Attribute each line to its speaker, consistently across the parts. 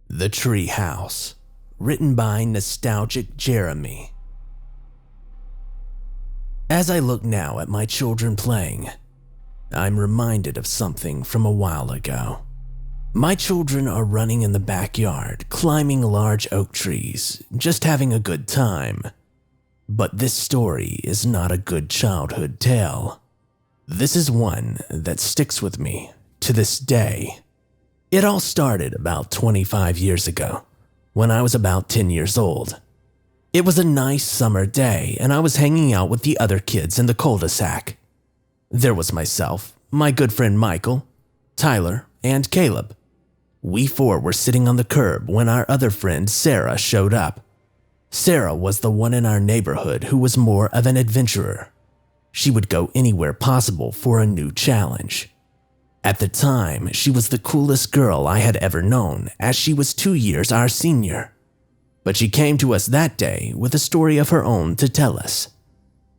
Speaker 1: The Treehouse, written by NostalgicJeremy. As I look now at my children playing, I'm reminded of something from a while ago. My children are running in the backyard, climbing large oak trees, just having a good time. But this story is not a good childhood tale. This is one that sticks with me to this day. It all started about 25 years ago, when I was about 10 years old. It was a nice summer day, and I was hanging out with the other kids in the cul-de-sac. There was myself, my good friend Michael, Tyler, and Caleb. We four were sitting on the curb when our other friend Sarah showed up. Sarah was the one in our neighborhood who was more of an adventurer. She would go anywhere possible for a new challenge. At the time, she was the coolest girl I had ever known, as she was 2 years our senior. But she came to us that day with a story of her own to tell us.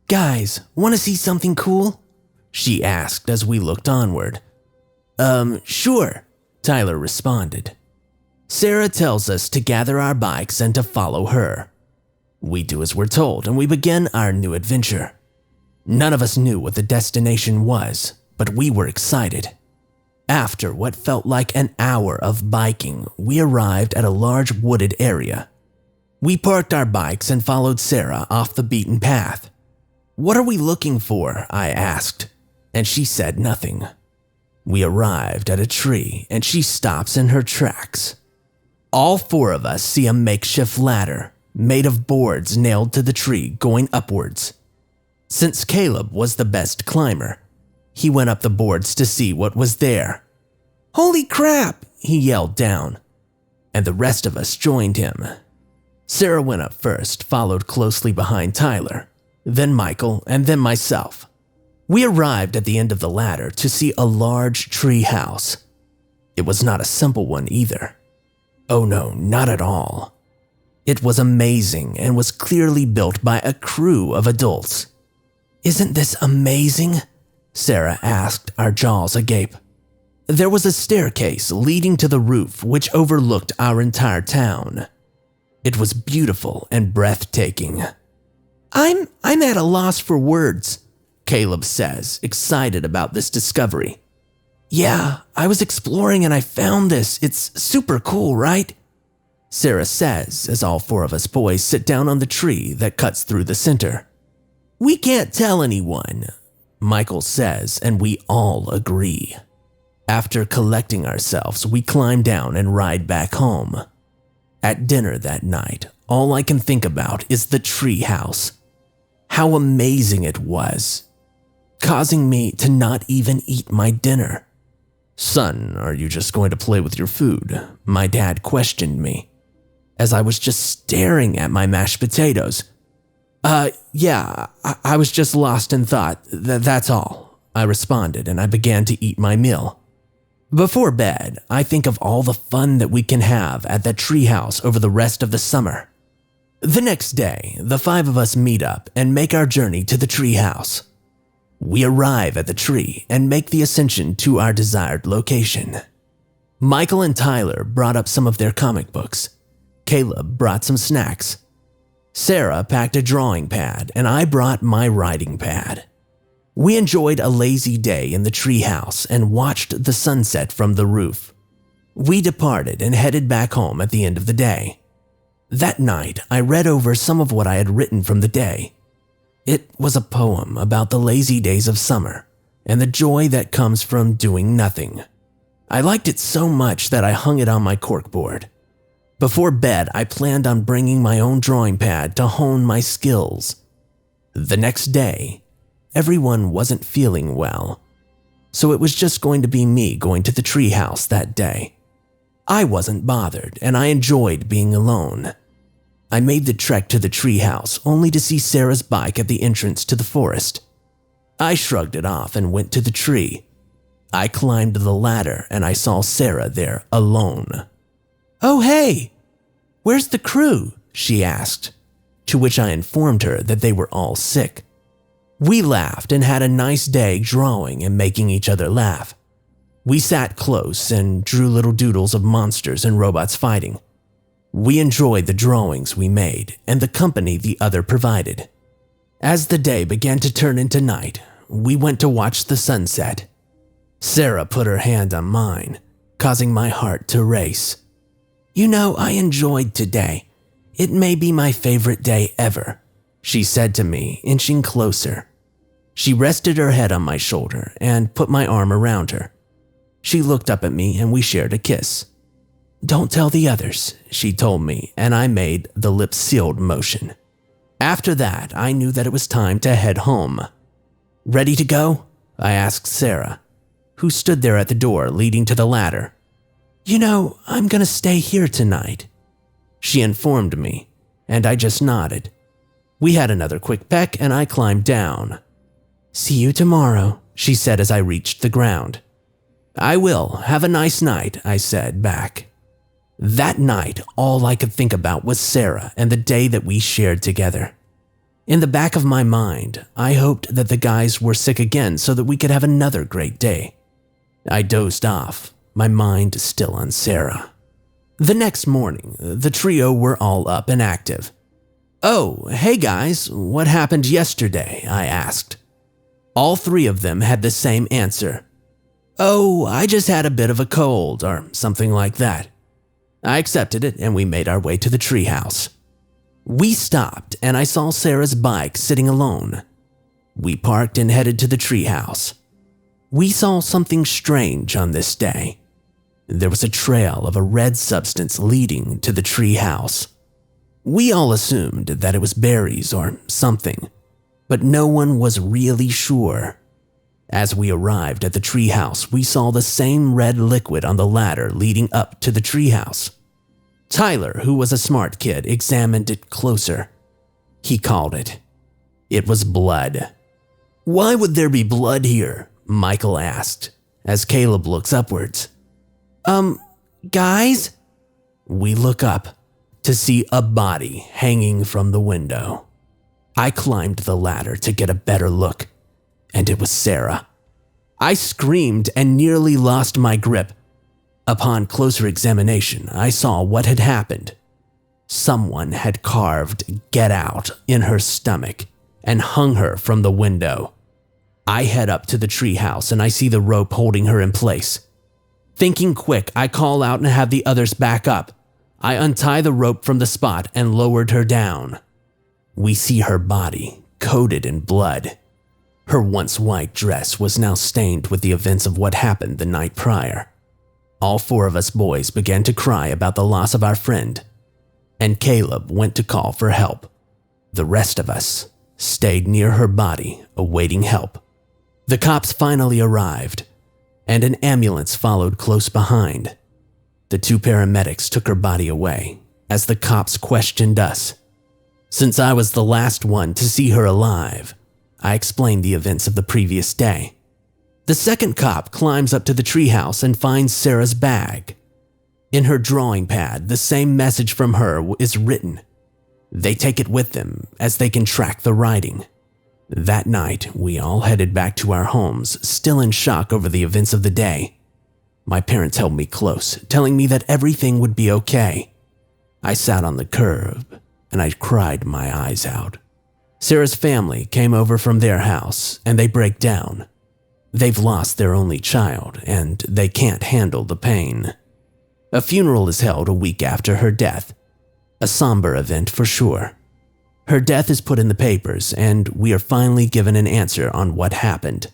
Speaker 1: "Guys, want to see something cool?" she asked as we looked onward. Sure," Tyler responded. Sarah tells us to gather our bikes and to follow her. We do as we're told, and we begin our new adventure. None of us knew what the destination was, but we were excited. After what felt like an hour of biking, we arrived at a large wooded area. We parked our bikes and followed Sarah off the beaten path. "What are we looking for?" I asked, and she said nothing. We arrived at a tree, and she stops in her tracks. All four of us see a makeshift ladder made of boards nailed to the tree going upwards. Since Caleb was the best climber, he went up the boards to see what was there. "Holy crap!" he yelled down, and the rest of us joined him. Sarah went up first, followed closely behind Tyler, then Michael, and then myself. We arrived at the end of the ladder to see a large tree house. It was not a simple one either. Oh no, not at all. It was amazing and was clearly built by a crew of adults. "Isn't this amazing?" Sarah asked, our jaws agape. There was a staircase leading to the roof which overlooked our entire town. It was beautiful and breathtaking. I'm at a loss for words," Caleb says, excited about this discovery. "Yeah, I was exploring and I found this. It's super cool, right?" Sarah says as all four of us boys sit down on the tree that cuts through the center. "We can't tell anyone," Michael says, and we all agree. After collecting ourselves, we climb down and ride back home. At dinner that night, all I can think about is the tree house. How amazing it was, causing me to not even eat my dinner. "Son, are you just going to play with your food?" my dad questioned me, as I was just staring at my mashed potatoes. Yeah, I was just lost in thought, that's all," I responded, and I began to eat my meal. Before bed, I think of all the fun that we can have at that treehouse over the rest of the summer. The next day, the five of us meet up and make our journey to the treehouse. We arrive at the tree and make the ascension to our desired location. Michael and Tyler brought up some of their comic books. Caleb brought some snacks. Sarah packed a drawing pad, and I brought my writing pad. We enjoyed a lazy day in the treehouse and watched the sunset from the roof. We departed and headed back home at the end of the day. That night, I read over some of what I had written from the day. It was a poem about the lazy days of summer and the joy that comes from doing nothing. I liked it so much that I hung it on my corkboard. Before bed, I planned on bringing my own drawing pad to hone my skills. The next day, everyone wasn't feeling well, so it was just going to be me going to the treehouse that day. I wasn't bothered, and I enjoyed being alone. I made the trek to the treehouse only to see Sarah's bike at the entrance to the forest. I shrugged it off and went to the tree. I climbed the ladder and I saw Sarah there alone. "Oh hey, where's the crew?" she asked, to which I informed her that they were all sick. We laughed and had a nice day drawing and making each other laugh. We sat close and drew little doodles of monsters and robots fighting. We enjoyed the drawings we made and the company the other provided. As the day began to turn into night, we went to watch the sunset. Sarah put her hand on mine, causing my heart to race. "You know, I enjoyed today. It may be my favorite day ever," she said to me, inching closer. She rested her head on my shoulder and put my arm around her. She looked up at me and we shared a kiss. "Don't tell the others," she told me, and I made the lips sealed motion. After that, I knew that it was time to head home. "Ready to go?" I asked Sarah, who stood there at the door leading to the ladder. "You know, I'm gonna stay here tonight," she informed me, and I just nodded. We had another quick peck and I climbed down. "See you tomorrow," she said as I reached the ground. "I will. Have a nice night," I said back. That night, all I could think about was Sarah and the day that we shared together. In the back of my mind, I hoped that the guys were sick again so that we could have another great day. I dozed off, my mind still on Sarah. The next morning, the trio were all up and active. "Oh, hey guys, what happened yesterday?" I asked. All three of them had the same answer. "Oh, I just had a bit of a cold," or something like that. I accepted it and we made our way to the treehouse. We stopped and I saw Sarah's bike sitting alone. We parked and headed to the treehouse. We saw something strange on this day. There was a trail of a red substance leading to the treehouse. We all assumed that it was berries or something, but no one was really sure. As we arrived at the treehouse, we saw the same red liquid on the ladder leading up to the treehouse. Tyler, who was a smart kid, examined it closer. He called it. It was blood. "Why would there be blood here?" Michael asked, as Caleb looks upwards. Guys?" We look up to see a body hanging from the window. I climbed the ladder to get a better look, and it was Sarah. I screamed and nearly lost my grip. Upon closer examination, I saw what had happened. Someone had carved "Get Out" in her stomach and hung her from the window. I head up to the treehouse and I see the rope holding her in place. Thinking quick, I call out and have the others back up. I untie the rope from the spot and lowered her down. We see her body coated in blood. Her once white dress was now stained with the events of what happened the night prior. All four of us boys began to cry about the loss of our friend, and Caleb went to call for help. The rest of us stayed near her body, awaiting help. The cops finally arrived, and an ambulance followed close behind. The two paramedics took her body away as the cops questioned us. Since I was the last one to see her alive, I explained the events of the previous day. The second cop climbs up to the treehouse and finds Sarah's bag. In her drawing pad, the same message from her is written. They take it with them as they can track the writing. That night, we all headed back to our homes, still in shock over the events of the day. My parents held me close, telling me that everything would be okay. I sat on the curb and I cried my eyes out. Sarah's family came over from their house and they break down. They've lost their only child and they can't handle the pain. A funeral is held a week after her death. A somber event for sure. Her death is put in the papers and we are finally given an answer on what happened.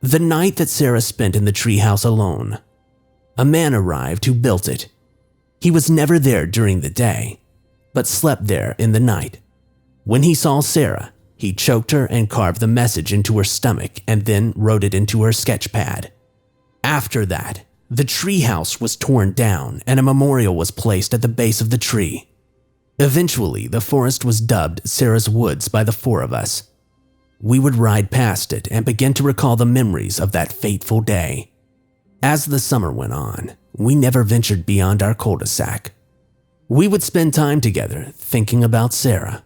Speaker 1: The night that Sarah spent in the treehouse alone, a man arrived who built it. He was never there during the day, but slept there in the night. When he saw Sarah, he choked her and carved the message into her stomach and then wrote it into her sketch pad. After that, the treehouse was torn down and a memorial was placed at the base of the tree. Eventually, the forest was dubbed Sarah's Woods by the four of us. We would ride past it and begin to recall the memories of that fateful day. As the summer went on, we never ventured beyond our cul-de-sac. We would spend time together thinking about Sarah.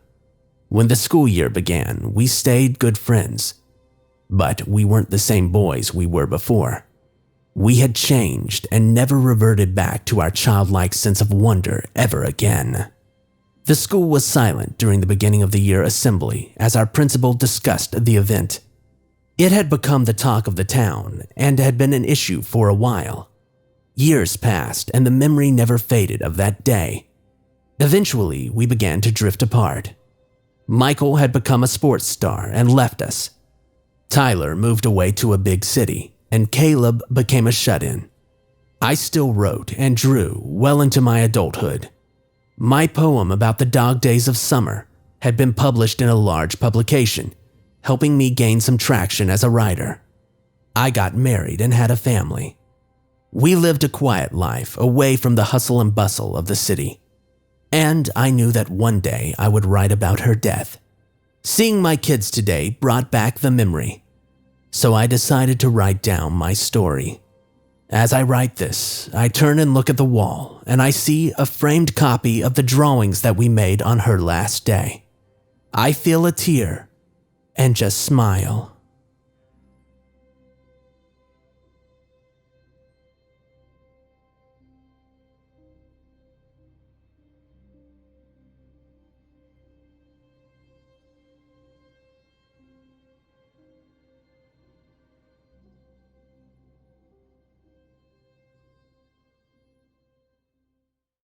Speaker 1: When the school year began, we stayed good friends, but we weren't the same boys we were before. We had changed and never reverted back to our childlike sense of wonder ever again. The school was silent during the beginning of the year assembly as our principal discussed the event. It had become the talk of the town and had been an issue for a while. Years passed and the memory never faded of that day. Eventually, we began to drift apart. Michael had become a sports star and left us. Tyler moved away to a big city, and Caleb became a shut-in. I still wrote and drew well into my adulthood. My poem about the dog days of summer had been published in a large publication, helping me gain some traction as a writer. I got married and had a family. We lived a quiet life away from the hustle and bustle of the city. And I knew that one day I would write about her death. Seeing my kids today brought back the memory. So I decided to write down my story. As I write this, I turn and look at the wall, and I see a framed copy of the drawings that we made on her last day. I feel a tear and just smile.